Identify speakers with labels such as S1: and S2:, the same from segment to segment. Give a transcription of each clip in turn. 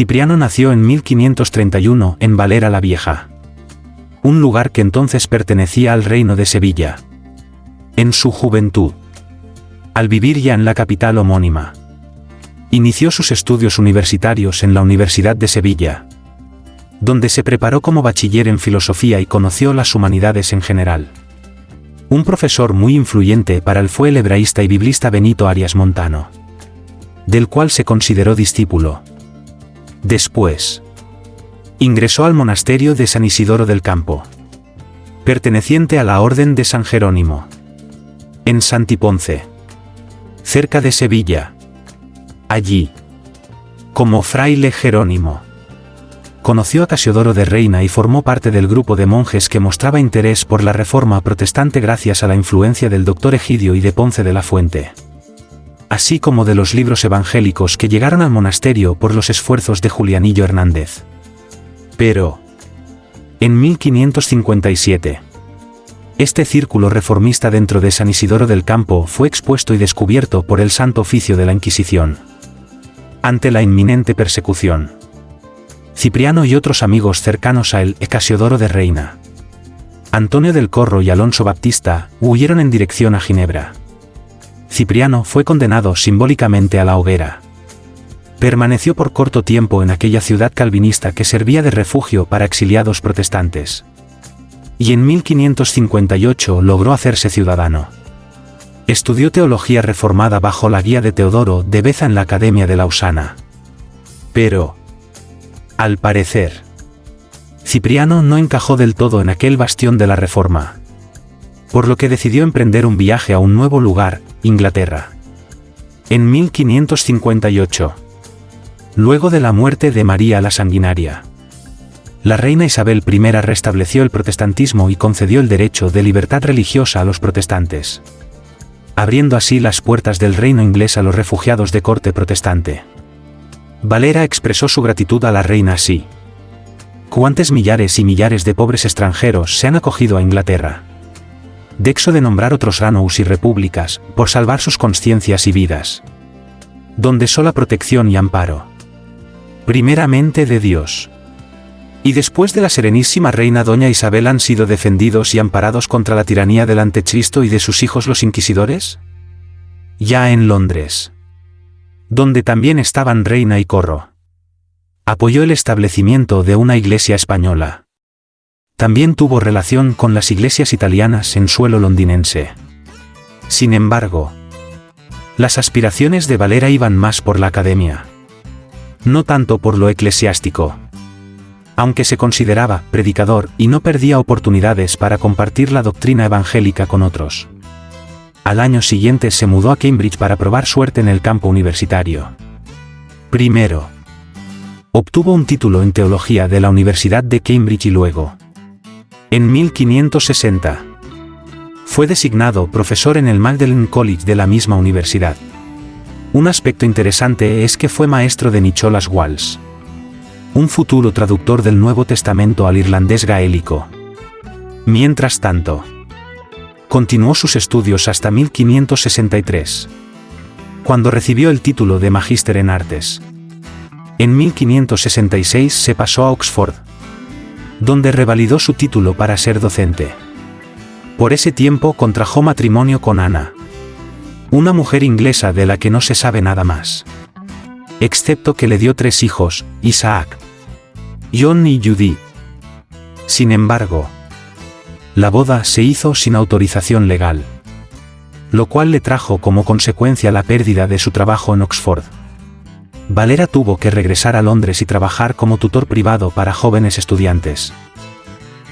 S1: Cipriano nació en 1531 en Valera la Vieja, un lugar que entonces pertenecía al reino de Sevilla. En su juventud, al vivir ya en la capital homónima, inició sus estudios universitarios en la Universidad de Sevilla, donde se preparó como bachiller en filosofía y conoció las humanidades en general. Un profesor muy influyente para él fue el hebraísta y biblista Benito Arias Montano, del cual se consideró discípulo. Después, ingresó al monasterio de San Isidoro del Campo, perteneciente a la Orden de San Jerónimo, en Santiponce, cerca de Sevilla. Allí, como fraile Jerónimo, conoció a Casiodoro de Reina y formó parte del grupo de monjes que mostraba interés por la reforma protestante gracias a la influencia del doctor Egidio y de Ponce de la Fuente, así como de los libros evangélicos que llegaron al monasterio por los esfuerzos de Julianillo Hernández. Pero, en 1557, este círculo reformista dentro de San Isidoro del Campo fue expuesto y descubierto por el Santo Oficio de la Inquisición. Ante la inminente persecución, Cipriano y otros amigos cercanos a él, Casiodoro de Reina, Antonio del Corro y Alonso Baptista, huyeron en dirección a Ginebra. Cipriano fue condenado simbólicamente a la hoguera. Permaneció por corto tiempo en aquella ciudad calvinista que servía de refugio para exiliados protestantes. Y en 1558 logró hacerse ciudadano. Estudió teología reformada bajo la guía de Teodoro de Beza en la Academia de Lausana. Pero, al parecer, Cipriano no encajó del todo en aquel bastión de la Reforma, por lo que decidió emprender un viaje a un nuevo lugar, Inglaterra. En 1558, luego de la muerte de María la Sanguinaria, la reina Isabel I restableció el protestantismo y concedió el derecho de libertad religiosa a los protestantes, abriendo así las puertas del reino inglés a los refugiados de corte protestante. Valera expresó su gratitud a la reina así: «Cuántos millares y millares de pobres extranjeros se han acogido a Inglaterra. Dexo de nombrar otros reinos y repúblicas, por salvar sus conciencias y vidas. Donde sola protección y amparo, primeramente de Dios, y después de la serenísima reina doña Isabel han sido defendidos y amparados contra la tiranía del Anticristo y de sus hijos los inquisidores». Ya en Londres, donde también estaban Reina y Corro, apoyó el establecimiento de una iglesia española. También tuvo relación con las iglesias italianas en suelo londinense. Sin embargo, las aspiraciones de Valera iban más por la academia, no tanto por lo eclesiástico. Aunque se consideraba predicador y no perdía oportunidades para compartir la doctrina evangélica con otros. Al año siguiente se mudó a Cambridge para probar suerte en el campo universitario. Primero, obtuvo un título en teología de la Universidad de Cambridge y luego, en 1560, fue designado profesor en el Magdalen College de la misma universidad. Un aspecto interesante es que fue maestro de Nicholas Walsh, un futuro traductor del Nuevo Testamento al irlandés gaélico. Mientras tanto, continuó sus estudios hasta 1563, cuando recibió el título de Magíster en Artes. En 1566 se pasó a Oxford, donde revalidó su título para ser docente. Por ese tiempo contrajo matrimonio con Ana, una mujer inglesa de la que no se sabe nada más, excepto que le dio 3 hijos, Isaac, John y Judy. Sin embargo, la boda se hizo sin autorización legal, lo cual le trajo como consecuencia la pérdida de su trabajo en Oxford. Valera tuvo que regresar a Londres y trabajar como tutor privado para jóvenes estudiantes.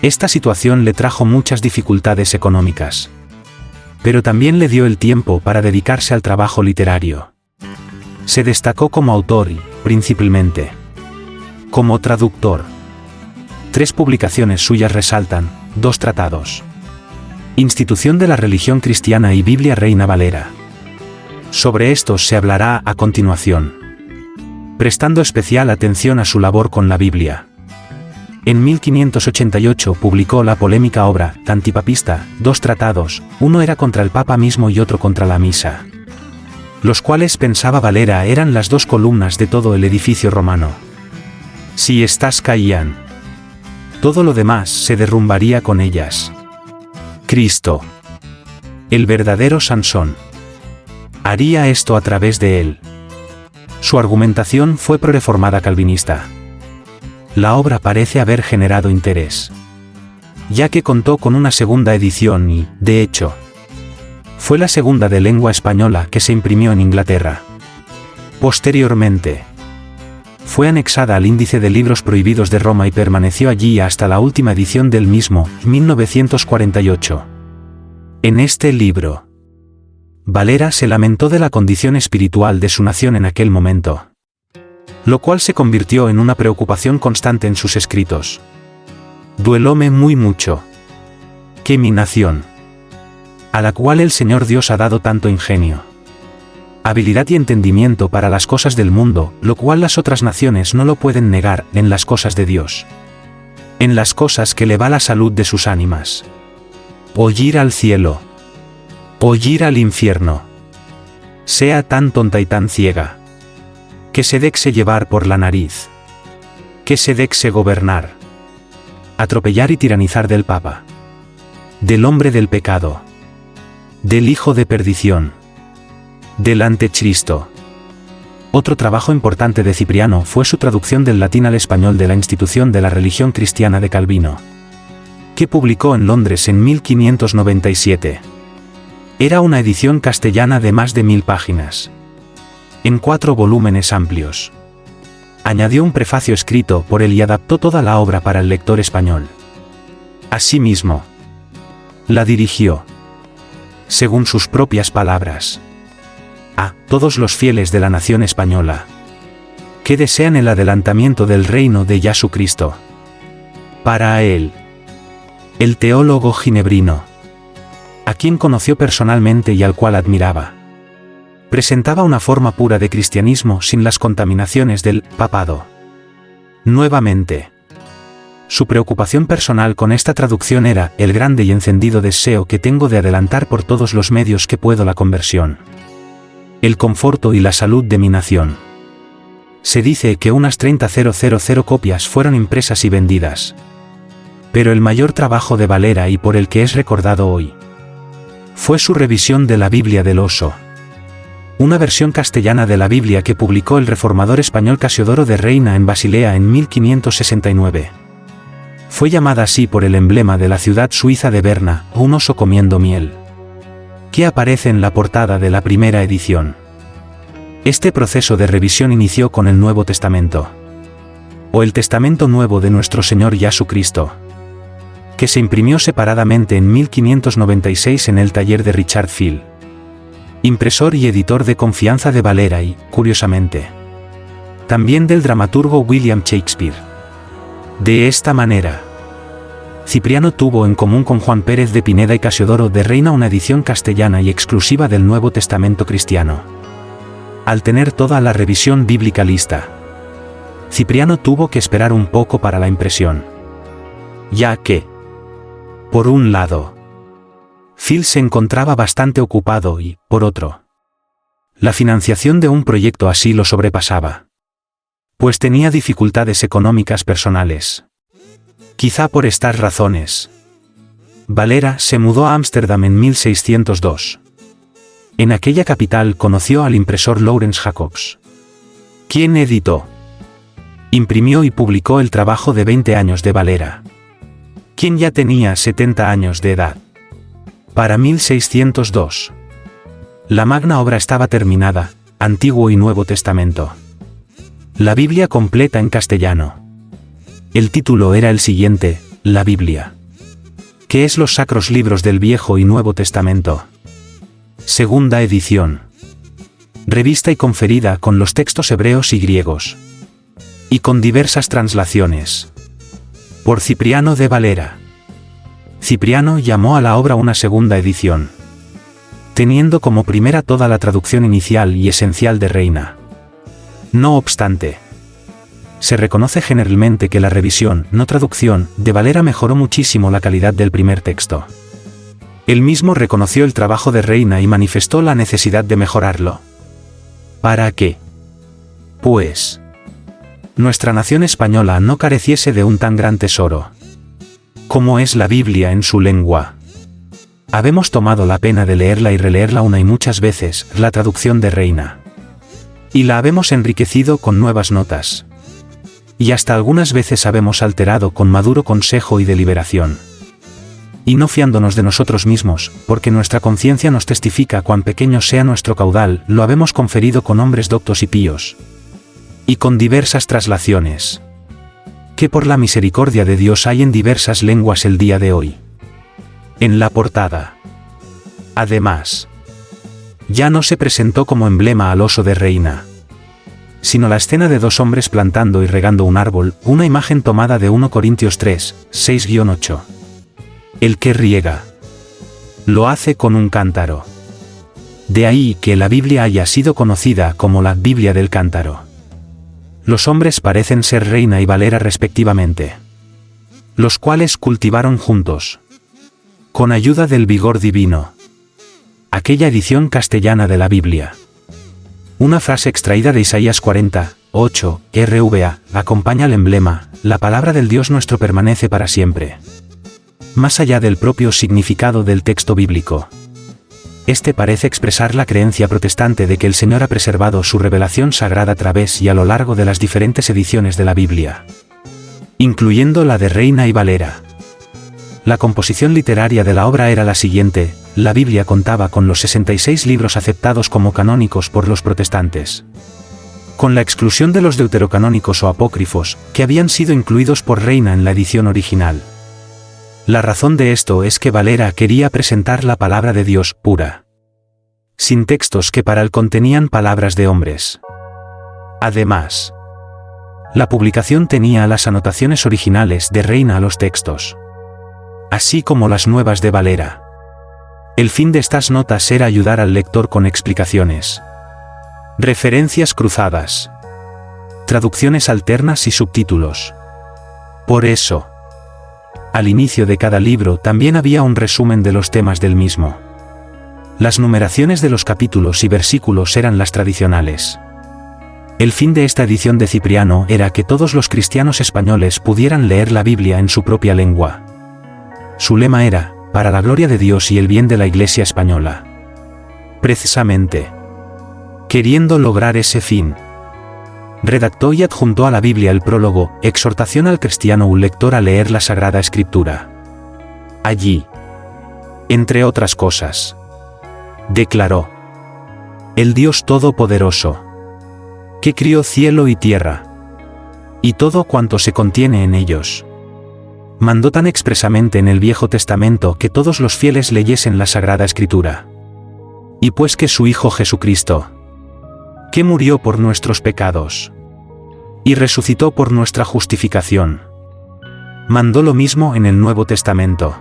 S1: Esta situación le trajo muchas dificultades económicas, pero también le dio el tiempo para dedicarse al trabajo literario. Se destacó como autor y, principalmente, como traductor. 3 publicaciones suyas resaltan: 2 tratados, Institución de la Religión Cristiana y Biblia Reina Valera. Sobre estos se hablará a continuación, prestando especial atención a su labor con la Biblia. En 1588 publicó la polémica obra Antipapista, 2 tratados, uno era contra el Papa mismo y otro contra la Misa, los cuales pensaba Valera eran las 2 columnas de todo el edificio romano. Si estas caían, todo lo demás se derrumbaría con ellas. Cristo, el verdadero Sansón, haría esto a través de él. Su argumentación fue pro-reformada calvinista. La obra parece haber generado interés, ya que contó con una segunda edición y, de hecho, fue la segunda de lengua española que se imprimió en Inglaterra. Posteriormente, fue anexada al índice de libros prohibidos de Roma y permaneció allí hasta la última edición del mismo, 1948. En este libro, Valera se lamentó de la condición espiritual de su nación en aquel momento, lo cual se convirtió en una preocupación constante en sus escritos. Duelóme muy mucho que mi nación, a la cual el Señor Dios ha dado tanto ingenio, habilidad y entendimiento para las cosas del mundo, lo cual las otras naciones no lo pueden negar, en las cosas de Dios, en las cosas que le va la salud de sus ánimas, oír al cielo, oír al infierno, sea tan tonta y tan ciega, que se dexe llevar por la nariz, que se dexe gobernar, atropellar y tiranizar del Papa, del hombre del pecado, del hijo de perdición, del Anticristo. Otro trabajo importante de Cipriano fue su traducción del latín al español de la Institución de la Religión Cristiana de Calvino, que publicó en Londres en 1597. Era una edición castellana de más de 1000 páginas, en 4 volúmenes amplios. Añadió un prefacio escrito por él y adaptó toda la obra para el lector español. Asimismo, la dirigió, según sus propias palabras, a todos los fieles de la nación española, que desean el adelantamiento del reino de Jesucristo. Para él, el teólogo ginebrino, a quien conoció personalmente y al cual admiraba, presentaba una forma pura de cristianismo sin las contaminaciones del papado. Nuevamente, su preocupación personal con esta traducción era el grande y encendido deseo que tengo de adelantar por todos los medios que puedo la conversión, el conforto y la salud de mi nación. Se dice que unas 30.000 copias fueron impresas y vendidas. Pero el mayor trabajo de Valera y por el que es recordado hoy, fue su revisión de la Biblia del Oso, una versión castellana de la Biblia que publicó el reformador español Casiodoro de Reina en Basilea en 1569. Fue llamada así por el emblema de la ciudad suiza de Berna, un oso comiendo miel, que aparece en la portada de la primera edición. Este proceso de revisión inició con el Nuevo Testamento, o el Testamento Nuevo de nuestro Señor Jesucristo, que se imprimió separadamente en 1596 en el taller de Richard Field, impresor y editor de confianza de Valera y, curiosamente, también del dramaturgo William Shakespeare. De esta manera, Cipriano tuvo en común con Juan Pérez de Pineda y Casiodoro de Reina una edición castellana y exclusiva del Nuevo Testamento cristiano. Al tener toda la revisión bíblica lista, Cipriano tuvo que esperar un poco para la impresión, ya que, por un lado, Phil se encontraba bastante ocupado y, por otro, la financiación de un proyecto así lo sobrepasaba, pues tenía dificultades económicas personales. Quizá por estas razones, Valera se mudó a Ámsterdam en 1602. En aquella capital conoció al impresor Laurens Jacobs, quien editó, imprimió y publicó el trabajo de 20 años de Valera, quien ya tenía 70 años de edad. Para 1602, la magna obra estaba terminada, Antiguo y Nuevo Testamento. La Biblia completa en castellano. El título era el siguiente, La Biblia, que es los sacros libros del Viejo y Nuevo Testamento. Segunda edición. Revista y conferida con los textos hebreos y griegos, y con diversas translaciones, por Cipriano de Valera. Cipriano llamó a la obra una segunda edición, teniendo como primera toda la traducción inicial y esencial de Reina. No obstante, se reconoce generalmente que la revisión, no traducción, de Valera mejoró muchísimo la calidad del primer texto. Él mismo reconoció el trabajo de Reina y manifestó la necesidad de mejorarlo. ¿Para qué? Pues, nuestra nación española no careciese de un tan gran tesoro como es la Biblia en su lengua. Habemos tomado la pena de leerla y releerla una y muchas veces, la traducción de Reina. Y la habemos enriquecido con nuevas notas. Y hasta algunas veces habemos alterado con maduro consejo y deliberación. Y no fiándonos de nosotros mismos, porque nuestra conciencia nos testifica cuán pequeño sea nuestro caudal, lo habemos conferido con hombres doctos y píos. Y con diversas traslaciones. Que por la misericordia de Dios hay en diversas lenguas el día de hoy. En la portada. Además, ya no se presentó como emblema al oso de Reina, sino la escena de dos hombres plantando y regando un árbol, una imagen tomada de 1 Corintios 3, 6-8. El que riega, lo hace con un cántaro. De ahí que la Biblia haya sido conocida como la Biblia del cántaro. Los hombres parecen ser Reina y Valera respectivamente, los cuales cultivaron juntos, con ayuda del vigor divino, aquella edición castellana de la Biblia. Una frase extraída de Isaías 40, 8, RVA, acompaña al emblema: la palabra del Dios nuestro permanece para siempre. Más allá del propio significado del texto bíblico. Este parece expresar la creencia protestante de que el Señor ha preservado su revelación sagrada a través y a lo largo de las diferentes ediciones de la Biblia, incluyendo la de Reina y Valera. La composición literaria de la obra era la siguiente: la Biblia contaba con los 66 libros aceptados como canónicos por los protestantes, con la exclusión de los deuterocanónicos o apócrifos, que habían sido incluidos por Reina en la edición original. La razón de esto es que Valera quería presentar la palabra de Dios pura, sin textos que para él contenían palabras de hombres. Además, la publicación tenía las anotaciones originales de Reina a los textos, así como las nuevas de Valera. El fin de estas notas era ayudar al lector con explicaciones, referencias cruzadas, traducciones alternas y subtítulos. Por eso, al inicio de cada libro también había un resumen de los temas del mismo. Las numeraciones de los capítulos y versículos eran las tradicionales. El fin de esta edición de Cipriano era que todos los cristianos españoles pudieran leer la Biblia en su propia lengua. Su lema era: para la gloria de Dios y el bien de la Iglesia española. Precisamente, queriendo lograr ese fin, redactó y adjuntó a la Biblia el prólogo: exhortación al cristiano un lector a leer la Sagrada Escritura. Allí, entre otras cosas, declaró: el Dios Todopoderoso, que crió cielo y tierra, y todo cuanto se contiene en ellos, mandó tan expresamente en el Viejo Testamento que todos los fieles leyesen la Sagrada Escritura. Y pues que su Hijo Jesucristo, que murió por nuestros pecados y resucitó por nuestra justificación, mandó lo mismo en el Nuevo Testamento.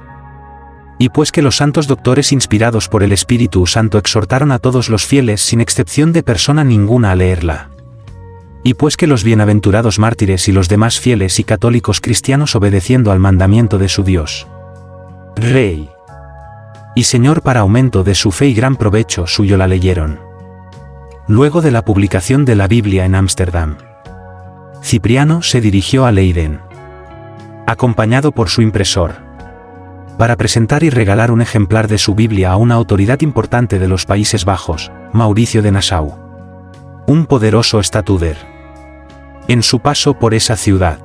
S1: Y pues que los santos doctores inspirados por el Espíritu Santo exhortaron a todos los fieles sin excepción de persona ninguna a leerla. Y pues que los bienaventurados mártires y los demás fieles y católicos cristianos obedeciendo al mandamiento de su Dios, Rey y Señor para aumento de su fe y gran provecho suyo la leyeron. Luego de la publicación de la Biblia en Ámsterdam, Cipriano se dirigió a Leiden, acompañado por su impresor, para presentar y regalar un ejemplar de su Biblia a una autoridad importante de los Países Bajos, Mauricio de Nassau, un poderoso statuder. En su paso por esa ciudad,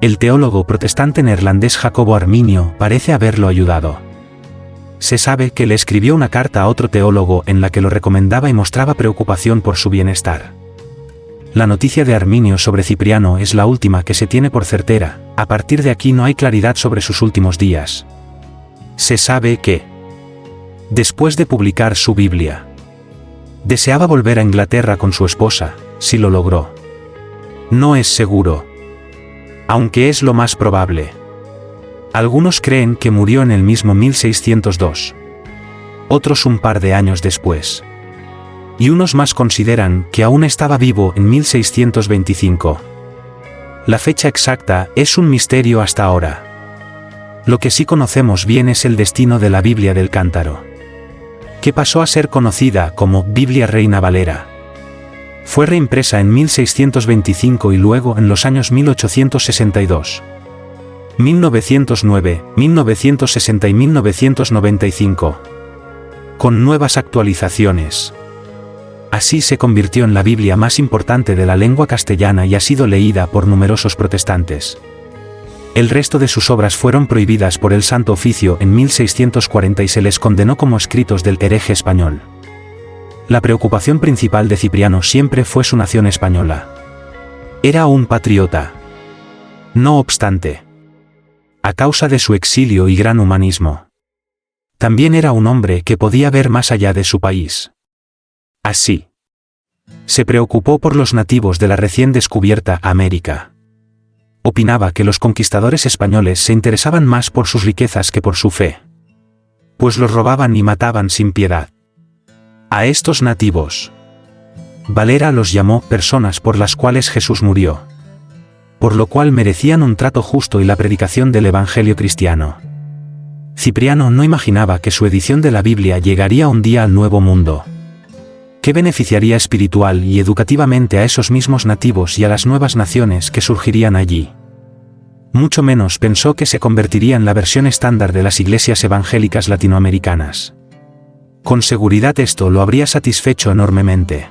S1: el teólogo protestante neerlandés Jacobo Arminio parece haberlo ayudado. Se sabe que le escribió una carta a otro teólogo en la que lo recomendaba y mostraba preocupación por su bienestar. La noticia de Arminio sobre Cipriano es la última que se tiene por certera. A partir de aquí no hay claridad sobre sus últimos días. Se sabe que, después de publicar su Biblia, deseaba volver a Inglaterra con su esposa, si lo logró. No es seguro, aunque es lo más probable. Algunos creen que murió en el mismo 1602. Otros un par de años después. Y unos más consideran que aún estaba vivo en 1625. La fecha exacta es un misterio hasta ahora. Lo que sí conocemos bien es el destino de la Biblia del Cántaro, que pasó a ser conocida como Biblia Reina Valera. Fue reimpresa en 1625 y luego en los años 1862. 1909, 1960 y 1995. Con nuevas actualizaciones. Así se convirtió en la Biblia más importante de la lengua castellana y ha sido leída por numerosos protestantes. El resto de sus obras fueron prohibidas por el Santo Oficio en 1640 y se les condenó como escritos del hereje español. La preocupación principal de Cipriano siempre fue su nación española. Era un patriota. No obstante, a causa de su exilio y gran humanismo, también era un hombre que podía ver más allá de su país. Así, se preocupó por los nativos de la recién descubierta América. Opinaba que los conquistadores españoles se interesaban más por sus riquezas que por su fe, pues los robaban y mataban sin piedad. A estos nativos, Valera los llamó personas por las cuales Jesús murió, por lo cual merecían un trato justo y la predicación del Evangelio cristiano. Cipriano no imaginaba que su edición de la Biblia llegaría un día al Nuevo Mundo, que beneficiaría espiritual y educativamente a esos mismos nativos y a las nuevas naciones que surgirían allí. Mucho menos pensó que se convertiría en la versión estándar de las iglesias evangélicas latinoamericanas. Con seguridad esto lo habría satisfecho enormemente.